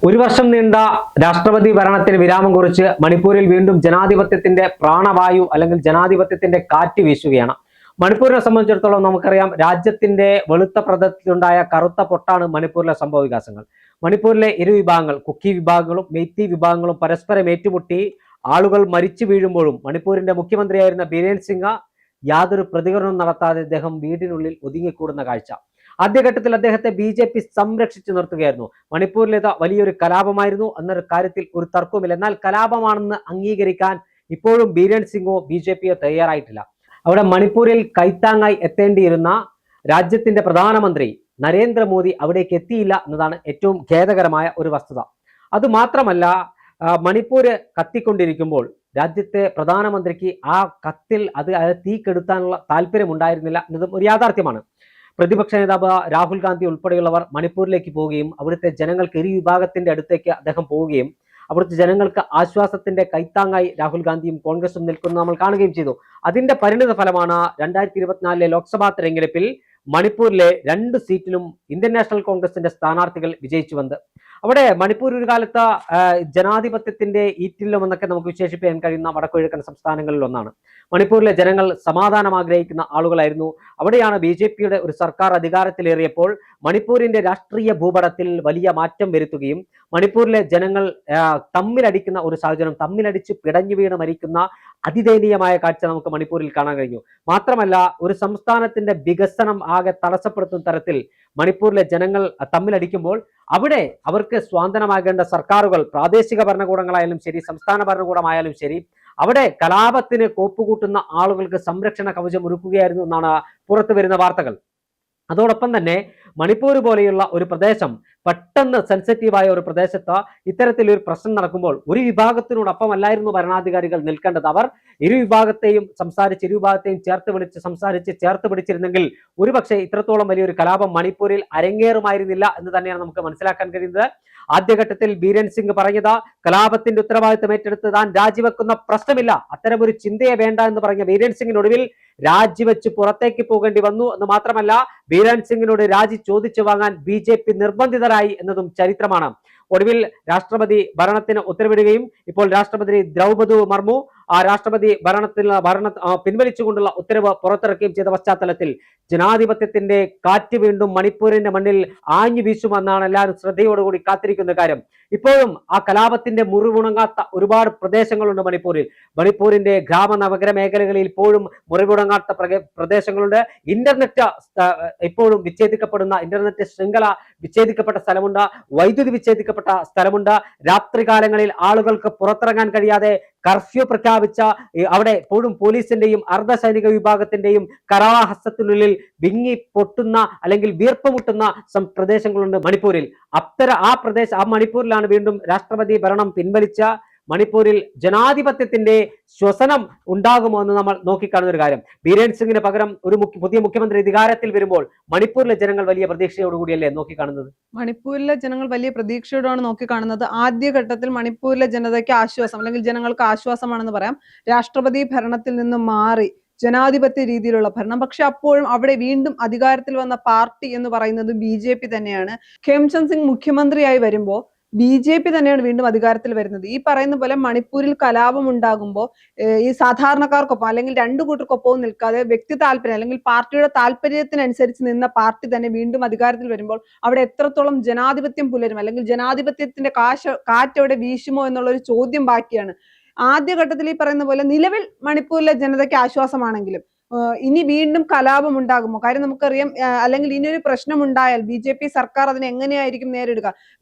ഒരു വർഷം നീണ്ട രാഷ്ട്രപതി ഭരണത്തിന് വിരാമം കുറിച്ച് മണിപ്പൂരിൽ വീണ്ടും ജനാധിപത്യത്തിന്റെ പ്രാണവായു അല്ലെങ്കിൽ ജനാധിപത്യത്തിന്റെ കാറ്റ് വീശുകയാണ്. മണിപ്പൂരിനെ സംബന്ധിച്ചിടത്തോളം നമുക്കറിയാം, രാജ്യത്തിന്റെ വെളുത്ത പ്രതലത്തിലുണ്ടായ കറുത്ത പൊട്ടാണ് മണിപ്പൂരിലെ സംഭവ വികാസങ്ങൾ. മണിപ്പൂരിലെ ഇരു വിഭാഗങ്ങൾ, കുക്കി വിഭാഗങ്ങളും മെയ്തി വിഭാഗങ്ങളും പരസ്പരം ഏറ്റുമുട്ടി ആളുകൾ മരിച്ചു വീഴുമ്പോഴും മണിപ്പൂരിന്റെ മുഖ്യമന്ത്രിയായിരുന്ന ബിരേൻ സിംഗ് യാതൊരു പ്രതികരണവും നടത്താതെ അദ്ദേഹം വീടിനുള്ളിൽ ഒതുങ്ങിക്കൂടുന്ന കാഴ്ച. ആദ്യഘട്ടത്തിൽ അദ്ദേഹത്തെ BJP സംരക്ഷിച്ചു നിർത്തുകയായിരുന്നു. മണിപ്പൂരിലേത് വലിയൊരു കലാപമായിരുന്നു എന്നൊരു കാര്യത്തിൽ ഒരു തർക്കവുമില്ല. എന്നാൽ കലാപമാണെന്ന് അംഗീകരിക്കാൻ ഇപ്പോഴും ബിരേൻ സിംഗോ BJPയോ തയ്യാറായിട്ടില്ല. അവിടെ മണിപ്പൂരിൽ കൈത്താങ്ങായി എത്തേണ്ടിയിരുന്ന രാജ്യത്തിന്റെ പ്രധാനമന്ത്രി നരേന്ദ്രമോദി അവിടേക്ക് എത്തിയില്ല എന്നതാണ് ഏറ്റവും ഖേദകരമായ ഒരു വസ്തുത. അതുമാത്രമല്ല, മണിപ്പൂര് കത്തിക്കൊണ്ടിരിക്കുമ്പോൾ രാജ്യത്തെ പ്രധാനമന്ത്രിക്ക് ആ കത്തിൽ അത് തീ കെടുത്താനുള്ള താല്പര്യം ഉണ്ടായിരുന്നില്ല എന്നതും ഒരു യാഥാർത്ഥ്യമാണ്. പ്രതിപക്ഷ നേതാവ് രാഹുൽ ഗാന്ധി ഉൾപ്പെടെയുള്ളവർ മണിപ്പൂരിലേക്ക് പോവുകയും അവിടുത്തെ ജനങ്ങൾക്ക് ഇരു വിഭാഗത്തിന്റെ അടുത്തേക്ക് അദ്ദേഹം പോവുകയും അവിടുത്തെ ജനങ്ങൾക്ക് ആശ്വാസത്തിന്റെ കൈത്താങ്ങായി രാഹുൽ ഗാന്ധിയും കോൺഗ്രസും നിൽക്കുന്നത് നമ്മൾ കാണുകയും ചെയ്തു. അതിന്റെ പരിണിത ഫലമാണ് 2024 ലോക്സഭാ തെരഞ്ഞെടുപ്പിൽ മണിപ്പൂരിലെ 2 സീറ്റിലും ഇന്ത്യൻ നാഷണൽ കോൺഗ്രസിന്റെ സ്ഥാനാർത്ഥികൾ വിജയിച്ചു വന്നത്. അവിടെ മണിപ്പൂർ ഒരു കാലത്ത് ജനാധിപത്യത്തിന്റെ ഈറ്റില്ലം എന്നൊക്കെ നമുക്ക് വിശേഷിപ്പിക്കാൻ കഴിയുന്ന വടക്കുകിഴക്കൻ സംസ്ഥാനങ്ങളിൽ ഒന്നാണ്. മണിപ്പൂരിലെ ജനങ്ങൾ സമാധാനം ആഗ്രഹിക്കുന്ന ആളുകളായിരുന്നു. അവിടെയാണ് BJPയുടെ ഒരു സർക്കാർ അധികാരത്തിലേറിയപ്പോൾ മണിപ്പൂരിന്റെ രാഷ്ട്രീയ ഭൂപടത്തിൽ വലിയ മാറ്റം വരുത്തുകയും മണിപ്പൂരിലെ ജനങ്ങൾ തമ്മിലടിക്കുന്ന ഒരു സാഹചര്യം, തമ്മിലടിച്ച് പിടഞ്ഞു വീണ് മരിക്കുന്ന അതിദയനീയമായ കാഴ്ച നമുക്ക് മണിപ്പൂരിൽ കാണാൻ കഴിഞ്ഞു. മാത്രമല്ല, ഒരു സംസ്ഥാനത്തിന്റെ വികസനം ആകെ തടസ്സപ്പെടുത്തുന്ന തരത്തിൽ മണിപ്പൂരിലെ ജനങ്ങൾ തമ്മിലടിക്കുമ്പോൾ അവിടെ അവർക്ക് സ്വാതന്ത്ര്യമാകേണ്ട സർക്കാരുകൾ, പ്രാദേശിക ഭരണകൂടങ്ങളായാലും ശരി, സംസ്ഥാന ഭരണകൂടമായാലും ശരി, അവിടെ കലാപത്തിന് കോപ്പുകൂട്ടുന്ന ആളുകൾക്ക് സംരക്ഷണ കവചം ഒരുക്കുകയായിരുന്നു എന്നാണ് പുറത്തു വരുന്ന വാർത്തകൾ. അതോടൊപ്പം തന്നെ മണിപ്പൂർ പോലെയുള്ള ഒരു പ്രദേശം, പെട്ടെന്ന് സെൻസിറ്റീവായ ഒരു പ്രദേശത്ത് ഇത്തരത്തിലൊരു പ്രശ്നം നടക്കുമ്പോൾ ഒരു വിഭാഗത്തിനോടൊപ്പമല്ലായിരുന്നു ഭരണാധികാരികൾ നിൽക്കേണ്ടത്. അവർ ഇരു വിഭാഗത്തെയും ചേർത്ത് പിടിച്ചിരുന്നെങ്കിൽ ഒരുപക്ഷെ ഇത്രത്തോളം വലിയൊരു കലാപം മണിപ്പൂരിൽ അരങ്ങേറുമായിരുന്നില്ല എന്ന് തന്നെയാണ് നമുക്ക് മനസ്സിലാക്കാൻ കഴിയുന്നത്. ആദ്യഘട്ടത്തിൽ ബിരേൻ സിംഗ് പറഞ്ഞത്, കലാപത്തിന്റെ ഉത്തരവാദിത്വം ഏറ്റെടുത്ത് താൻ രാജിവെക്കുന്ന പ്രശ്നമില്ല, അത്തരമൊരു ചിന്തയെ വേണ്ട എന്ന് പറഞ്ഞ ബിരേൻ സിംഗിനൊടുവിൽ രാജിവെച്ച് പുറത്തേക്ക് പോകേണ്ടി വന്നു എന്ന് മാത്രമല്ല, ബിരേൻ സിംഗിനോട് രാജി ചോദിച്ചു വാങ്ങാൻ BJP നിർബന്ധിതരായി എന്നതും ചരിത്രമാണ്. ഒടുവിൽ രാഷ്ട്രപതി ഭരണത്തിന് ഉത്തരവിടുകയും ഇപ്പോൾ രാഷ്ട്രപതി ദ്രൗപദി മുർമു ആ രാഷ്ട്രപതി ഭരണം പിൻവലിച്ചുകൊണ്ടുള്ള ഉത്തരവ് പുറത്തിറക്കുകയും ചെയ്ത പശ്ചാത്തലത്തിൽ ജനാധിപത്യത്തിന്റെ കാറ്റ് വീണ്ടും മണിപ്പൂരിന്റെ മണ്ണിൽ ആഞ്ഞു വീശുമെന്നാണ് എല്ലാവരും ശ്രദ്ധയോടുകൂടി കാത്തിരിക്കുന്ന കാര്യം. ഇപ്പോഴും ആ കലാപത്തിന്റെ മുറിവുണങ്ങാത്ത ഒരുപാട് പ്രദേശങ്ങളുണ്ട് മണിപ്പൂരിന്റെ നഗര മേഖലകളിൽ ഇപ്പോഴും മുറിവുണങ്ങാത്ത പ്രദേശങ്ങളുണ്ട്. ഇന്റർനെറ്റ് ഇപ്പോഴും വിച്ഛേദിക്കപ്പെടുന്ന, ഇന്റർനെറ്റ് ശൃംഖല വിച്ഛേദിക്കപ്പെട്ട സ്ഥലമുണ്ട്, വൈദ്യുതി വിച്ഛേദിക്കപ്പെട്ട സ്ഥലമുണ്ട്. രാത്രികാലങ്ങളിൽ ആളുകൾക്ക് പുറത്തിറങ്ങാൻ കഴിയാതെ കർഫ്യൂ പ്രഖ്യാപിച്ച അവിടെ ഇപ്പോഴും പോലീസിന്റെയും അർദ്ധസൈനിക വിഭാഗത്തിന്റെയും കരാഹസ്തത്തിനുള്ളിൽ വിങ്ങി പൊട്ടുന്ന അല്ലെങ്കിൽ വീർപ്പുമുട്ടുന്ന പ്രദേശങ്ങളുണ്ട് മണിപ്പൂരിൽ. ആ മണിപ്പൂരിലാണ് വീണ്ടും രാഷ്ട്രപതി ഭരണം പിൻവലിച്ച മണിപ്പൂരിൽ ജനാധിപത്യത്തിന്റെ ശ്വസനം ഉണ്ടാകുമോ എന്ന് നമ്മൾ നോക്കിക്കാണുന്ന ഒരു കാര്യം. ബിരേൻ സിംഗിന് പകരം ഒരു പുതിയ മുഖ്യമന്ത്രി അധികാരത്തിൽ വരുമ്പോൾ മണിപ്പൂരിലെ ജനങ്ങൾ വലിയ പ്രതീക്ഷയോടുകൂടിയല്ലേ നോക്കിക്കാണുന്നത്? മണിപ്പൂരിലെ ജനങ്ങൾ വലിയ പ്രതീക്ഷയോടാണ് നോക്കിക്കാണുന്നത്. ആദ്യഘട്ടത്തിൽ മണിപ്പൂരിലെ ജനതയ്ക്ക് ആശ്വാസം അല്ലെങ്കിൽ ജനങ്ങൾക്ക് ആശ്വാസമാണെന്ന് പറയാം. രാഷ്ട്രപതി ഭരണത്തിൽ നിന്നും മാറി ജനാധിപത്യ രീതിയിലുള്ള ഭരണം. പക്ഷെ അപ്പോഴും അവിടെ വീണ്ടും അധികാരത്തിൽ വന്ന പാർട്ടി എന്ന് പറയുന്നത് BJP തന്നെയാണ്. ഖേംചന്ദ് സിംഗ് മുഖ്യമന്ത്രിയായി വരുമ്പോൾ BJP തന്നെയാണ് വീണ്ടും അധികാരത്തിൽ വരുന്നത്. ഈ പറയുന്ന പോലെ മണിപ്പൂരിൽ കലാപം ഉണ്ടാകുമ്പോൾ ഈ സാധാരണക്കാർക്കൊപ്പം അല്ലെങ്കിൽ രണ്ടു കൂട്ടർക്കൊപ്പവും നിൽക്കാതെ വ്യക്തി താല്പര്യം അല്ലെങ്കിൽ പാർട്ടിയുടെ താല്പര്യത്തിനനുസരിച്ച് നിന്ന പാർട്ടി തന്നെ വീണ്ടും അധികാരത്തിൽ വരുമ്പോൾ അവിടെ എത്രത്തോളം ജനാധിപത്യം പുലരും അല്ലെങ്കിൽ ജനാധിപത്യത്തിന്റെ കാറ്റ് അവിടെ വീശുമോ എന്നുള്ളൊരു ചോദ്യം ബാക്കിയാണ്. ആദ്യഘട്ടത്തിൽ ഈ പറയുന്ന പോലെ നിലവിൽ മണിപ്പൂരിലെ ജനതയ്ക്ക് ആശ്വാസമാണെങ്കിലും ഇനി വീണ്ടും കലാപം ഉണ്ടാകുമോ? കാര്യം നമുക്കറിയാം, അല്ലെങ്കിൽ ഇനിയൊരു പ്രശ്നം ഉണ്ടായാൽ BJP സർക്കാർ അതിനെ എങ്ങനെയായിരിക്കും നേരിടുക?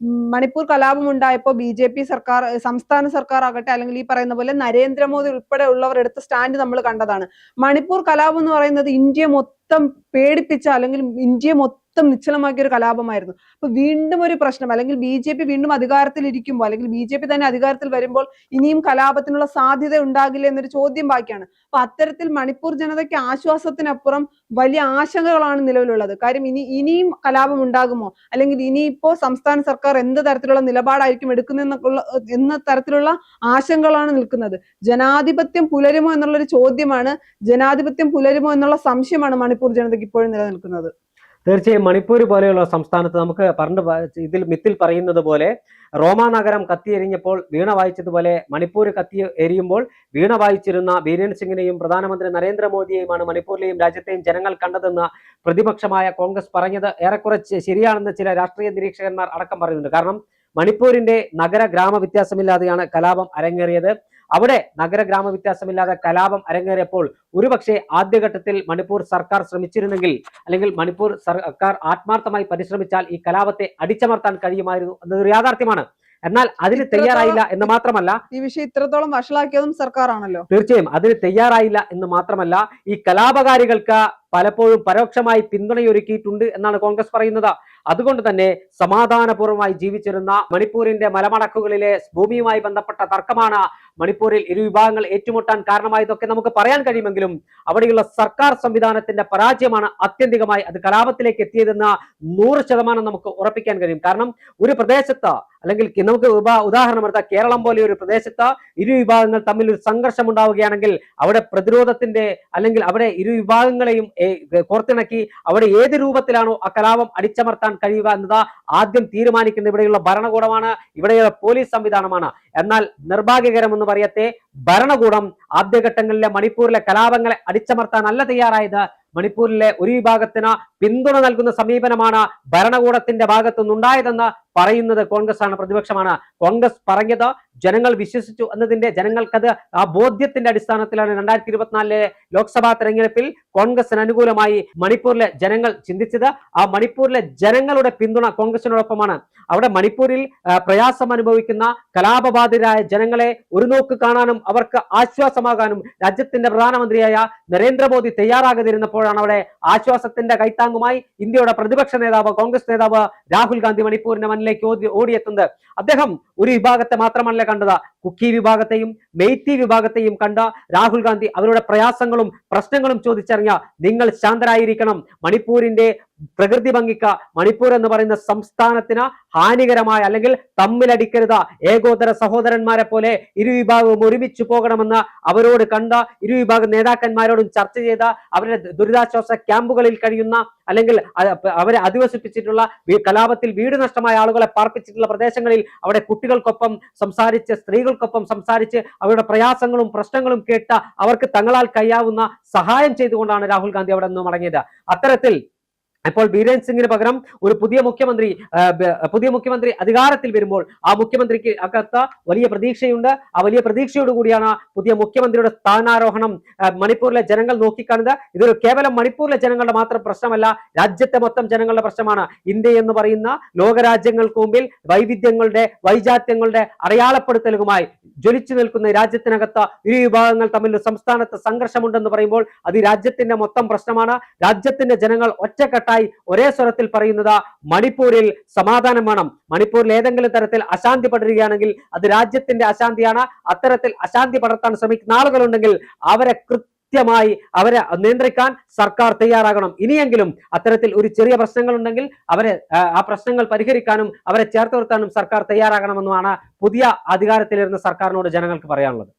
മണിപ്പൂർ കലാപം ഉണ്ടായപ്പോൾ BJP സർക്കാർ, സംസ്ഥാന സർക്കാർ ആകട്ടെ അല്ലെങ്കിൽ ഈ പറയുന്ന പോലെ നരേന്ദ്രമോദി ഉൾപ്പെടെ ഉള്ളവർ എടുത്ത സ്റ്റാൻഡ് നമ്മൾ കണ്ടതാണ്. മണിപ്പൂർ കലാപം എന്ന് പറയുന്നത് ഇന്ത്യ മൊത്തം പേടിപ്പിച്ച അല്ലെങ്കിൽ ഇന്ത്യ മൊത്തം നിശ്ചലമാക്കിയ ഒരു കലാപമായിരുന്നു. അപ്പൊ വീണ്ടും ഒരു പ്രശ്നം അല്ലെങ്കിൽ BJP വീണ്ടും അധികാരത്തിൽ ഇരിക്കുമ്പോൾ അല്ലെങ്കിൽ BJP തന്നെ അധികാരത്തിൽ വരുമ്പോൾ ഇനിയും കലാപത്തിനുള്ള സാധ്യത ഉണ്ടാകില്ല എന്നൊരു ചോദ്യം ബാക്കിയാണ്. അപ്പൊ അത്തരത്തിൽ മണിപ്പൂർ ജനതയ്ക്ക് ആശ്വാസത്തിനപ്പുറം വലിയ ആശങ്കകളാണ് നിലവിലുള്ളത്. കാര്യം ഇനിയും കലാപം ഉണ്ടാകുമോ അല്ലെങ്കിൽ ഇനിയിപ്പോ സംസ്ഥാന സർക്കാർ എന്ത് തരത്തിലുള്ള നിലപാടായിരിക്കും എന്ന തരത്തിലുള്ള ആശങ്കകളാണ് നിൽക്കുന്നത്. ജനാധിപത്യം പുലരുമോ എന്നുള്ളൊരു ചോദ്യമാണ്, ജനാധിപത്യം പുലരുമോ എന്നുള്ള സംശയമാണ് മണിപ്പൂർ ജനതയ്ക്ക് ഇപ്പോഴും നിലനിൽക്കുന്നത്. തീർച്ചയായും മണിപ്പൂർ പോലെയുള്ള സംസ്ഥാനത്ത് നമുക്ക് ഇതിൽ മിത്തിൽ പറയുന്നത് പോലെ റോമാ നഗരം കത്തിയെരിഞ്ഞപ്പോൾ വീണ വായിച്ചതുപോലെ മണിപ്പൂർ കത്തി എരിയുമ്പോൾ വീണ വായിച്ചിരുന്ന ബീരേൻ സിംഗിനെയും പ്രധാനമന്ത്രി നരേന്ദ്രമോദിയെയുമാണ് മണിപ്പൂരിലെയും രാജ്യത്തെയും ജനങ്ങൾ കണ്ടതെന്ന് പ്രതിപക്ഷമായ കോൺഗ്രസ് പറഞ്ഞത് ഏറെക്കുറെ ശരിയാണെന്ന് ചില രാഷ്ട്രീയ നിരീക്ഷകന്മാർ അടക്കം പറയുന്നുണ്ട്. കാരണം മണിപ്പൂരിന്റെ നഗര ഗ്രാമ വ്യത്യാസമില്ലാതെയാണ് കലാപം അരങ്ങേറിയത്. അവിടെ നഗര ഗ്രാമ വ്യത്യാസമില്ലാതെ കലാപം അരങ്ങേറിയപ്പോൾ ഒരുപക്ഷെ ആദ്യഘട്ടത്തിൽ മണിപ്പൂർ സർക്കാർ ശ്രമിച്ചിരുന്നെങ്കിൽ, അല്ലെങ്കിൽ മണിപ്പൂർ സർക്കാർ ആത്മാർത്ഥമായി പരിശ്രമിച്ചാൽ ഈ കലാപത്തെ അടിച്ചമർത്താൻ കഴിയുമായിരുന്നു എന്നതൊരു യാഥാർത്ഥ്യമാണ്. എന്നാൽ അതിന് തയ്യാറായില്ല എന്ന് മാത്രമല്ല, ഈ വിഷയം ഇത്രത്തോളം വഷളാക്കിയതും സർക്കാരാണല്ലോ. തീർച്ചയായും അതിന് തയ്യാറായില്ല എന്ന് മാത്രമല്ല, ഈ കലാപകാരികൾക്ക് പലപ്പോഴും പരോക്ഷമായി പിന്തുണയൊരുക്കിയിട്ടുണ്ട് എന്നാണ് കോൺഗ്രസ് പറയുന്നത്. അതുകൊണ്ട് തന്നെ സമാധാനപൂർവ്വമായി ജീവിച്ചിരുന്ന മണിപ്പൂരിന്റെ മലമടക്കുകളിലെ ഭൂമിയുമായി ബന്ധപ്പെട്ട തർക്കമാണ് മണിപ്പൂരിൽ ഇരുവിഭാഗങ്ങൾ ഏറ്റുമുട്ടാൻ കാരണമായതൊക്കെ നമുക്ക് പറയാൻ കഴിയുമെങ്കിലും അവിടെയുള്ള സർക്കാർ സംവിധാനത്തിന്റെ പരാജയമാണ് ആത്യന്തികമായി അത് കലാപത്തിലേക്ക് എത്തിയതെന്ന് 100% നമുക്ക് ഉറപ്പിക്കാൻ കഴിയും. കാരണം ഒരു പ്രദേശത്ത്, അല്ലെങ്കിൽ നമുക്ക് ഉദാഹരണം എടുത്താൽ കേരളം പോലെ ഒരു പ്രദേശത്ത് ഇരുവിഭാഗങ്ങൾ തമ്മിൽ ഒരു സംഘർഷം ഉണ്ടാവുകയാണെങ്കിൽ അവിടെ പ്രതിരോധത്തിന്റെ, അല്ലെങ്കിൽ അവിടെ ഇരുവിഭാഗങ്ങളെയും കോർത്തിണക്കി അവിടെ ഏത് രൂപത്തിലാണോ ആ കലാപം അടിച്ചമർത്താൻ കഴിയുക എന്നത് ആദ്യം തീരുമാനിക്കുന്ന ഇവിടെയുള്ള ഭരണകൂടമാണ്, ഇവിടെയുള്ള പോലീസ് സംവിധാനമാണ്. എന്നാൽ നിർഭാഗ്യകരമെന്ന് പറയട്ടെ, ഭരണകൂടം ആദ്യഘട്ടങ്ങളിലെ മണിപ്പൂരിലെ കലാപങ്ങളെ അടിച്ചമർത്താനല്ല തയ്യാറായത്. മണിപ്പൂരിലെ ഒരു വിഭാഗത്തിന് പിന്തുണ നൽകുന്ന സമീപനമാണ് ഭരണകൂടത്തിന്റെ ഭാഗത്തുനിന്നുണ്ടായതെന്ന് പറയുന്നത് കോൺഗ്രസ് ആണ്, പ്രതിപക്ഷമാണ്. കോൺഗ്രസ് പറഞ്ഞത് ജനങ്ങൾ വിശ്വസിച്ചു എന്നതിന്റെ, ജനങ്ങൾക്കത് ആ ബോധ്യത്തിന്റെ അടിസ്ഥാനത്തിലാണ് 2024 ലോക്സഭാ തെരഞ്ഞെടുപ്പിൽ കോൺഗ്രസിന് അനുകൂലമായി മണിപ്പൂരിലെ ജനങ്ങൾ ചിന്തിച്ചത്. ആ മണിപ്പൂരിലെ ജനങ്ങളുടെ പിന്തുണ കോൺഗ്രസിനോടൊപ്പമാണ്. അവിടെ മണിപ്പൂരിൽ പ്രയാസം അനുഭവിക്കുന്ന കലാപബാധിതരായ ജനങ്ങളെ ഒരു നോക്ക് കാണാനും അവർക്ക് ആശ്വാസമാകാനും രാജ്യത്തിന്റെ പ്രധാനമന്ത്രിയായ നരേന്ദ്രമോദി തയ്യാറാകാതിരുന്നപ്പോഴാണ് അവിടെ ആശ്വാസത്തിന്റെ കൈത്താങ്ങുമായി ഇന്ത്യയുടെ പ്രതിപക്ഷ നേതാവ്, കോൺഗ്രസ് നേതാവ് രാഹുൽ ഗാന്ധി മണിപ്പൂരിന്റെ മണ്ണിലേക്ക് ഓടിയെത്തുന്നത്. അദ്ദേഹം ഒരു വിഭാഗത്തെ മാത്രമല്ല കണ്ടത്, കുക്കി വിഭാഗത്തെയും മെയ്റ്റി വിഭാഗത്തെയും കണ്ട രാഹുൽ ഗാന്ധി അവരുടെ പ്രയാസങ്ങളും പ്രശ്നങ്ങളും ചോദിച്ചറിഞ്ഞ, നിങ്ങൾ ശാന്തരായിരിക്കണം, മണിപ്പൂരിന്റെ പ്രകൃതി ഭംഗിക്ക്, മണിപ്പൂർ എന്ന് പറയുന്ന സംസ്ഥാനത്തിന് ഹാനികരമായ, അല്ലെങ്കിൽ തമ്മിലടിക്കരുത്, ഏകോദര സഹോദരന്മാരെ പോലെ ഇരുവിഭാഗവും ഒരുമിച്ച് പോകണമെന്ന് അവരോട് കണ്ട ഇരുവിഭാഗ നേതാക്കന്മാരോടും ചർച്ച ചെയ്ത, അവരുടെ ദുരിതാശ്വാസ ക്യാമ്പുകളിൽ കഴിയുന്ന, അല്ലെങ്കിൽ അവരെ അധിവസിപ്പിച്ചിട്ടുള്ള, കലാപത്തിൽ വീട് നഷ്ടമായ ആളുകളെ പാർപ്പിച്ചിട്ടുള്ള പ്രദേശങ്ങളിൽ അവിടെ കുട്ടികൾക്കൊപ്പം സംസാരിച്ച്, സ്ത്രീകൾക്കൊപ്പം സംസാരിച്ച് അവരുടെ പ്രയാസങ്ങളും പ്രശ്നങ്ങളും കേട്ട അവർക്ക് തങ്ങളാൽ കഴിയാവുന്ന സഹായം ചെയ്തുകൊണ്ടാണ് രാഹുൽ ഗാന്ധി അവിടെ നിന്ന് മടങ്ങിയത്. അത്തരത്തിൽ ഇപ്പോൾ ബീരേൻ സിംഗിന് പകരം ഒരു പുതിയ മുഖ്യമന്ത്രി അധികാരത്തിൽ വരുമ്പോൾ ആ മുഖ്യമന്ത്രിക്ക് അകത്ത് വലിയ പ്രതീക്ഷയുണ്ട്. ആ വലിയ പ്രതീക്ഷയോടുകൂടിയാണ് പുതിയ മുഖ്യമന്ത്രിയുടെ സ്ഥാനാരോഹണം മണിപ്പൂരിലെ ജനങ്ങൾ നോക്കിക്കാണുന്നത്. ഇതൊരു കേവലം മണിപ്പൂരിലെ ജനങ്ങളുടെ മാത്രം പ്രശ്നമല്ല, രാജ്യത്തെ മൊത്തം ജനങ്ങളുടെ പ്രശ്നമാണ്. ഇന്ത്യ എന്ന് പറയുന്ന ലോകരാജ്യങ്ങൾക്ക് മുമ്പിൽ വൈവിധ്യങ്ങളുടെ, വൈജാത്യങ്ങളുടെ അടയാളപ്പെടുത്തലുമായി ജ്വലിച്ചു നിൽക്കുന്ന രാജ്യത്തിനകത്ത് ഇരു വിഭാഗങ്ങൾ തമ്മിൽ സംസ്ഥാനത്ത് സംഘർഷമുണ്ടെന്ന് പറയുമ്പോൾ അത് രാജ്യത്തിന്റെ മൊത്തം പ്രശ്നമാണ്. രാജ്യത്തിന്റെ ജനങ്ങൾ ഒറ്റക്കെട്ടായി ഒരേ സ്വരത്തിൽ പറയുന്നത് മണിപ്പൂരിൽ സമാധാനം വേണം. മണിപ്പൂരിൽ ഏതെങ്കിലും തരത്തിൽ അശാന്തി പടരുകയാണെങ്കിൽ അത് രാജ്യത്തിന്റെ അശാന്തിയാണ്. അത്തരത്തിൽ അശാന്തി പടർത്താൻ ശ്രമിക്കുന്ന ആളുകളുണ്ടെങ്കിൽ അവരെ നിയന്ത്രിക്കാൻ സർക്കാർ തയ്യാറാകണം. ഇനിയെങ്കിലും അത്തരത്തിൽ ഒരു ചെറിയ പ്രശ്നങ്ങൾ ഉണ്ടെങ്കിൽ ആ പ്രശ്നങ്ങൾ പരിഹരിക്കാനും അവരെ ചേർത്ത് നിർത്താനും സർക്കാർ തയ്യാറാകണമെന്നുമാണ് പുതിയ അധികാരത്തിലിരുന്ന സർക്കാരിനോട് ജനങ്ങൾക്ക് പറയാനുള്ളത്.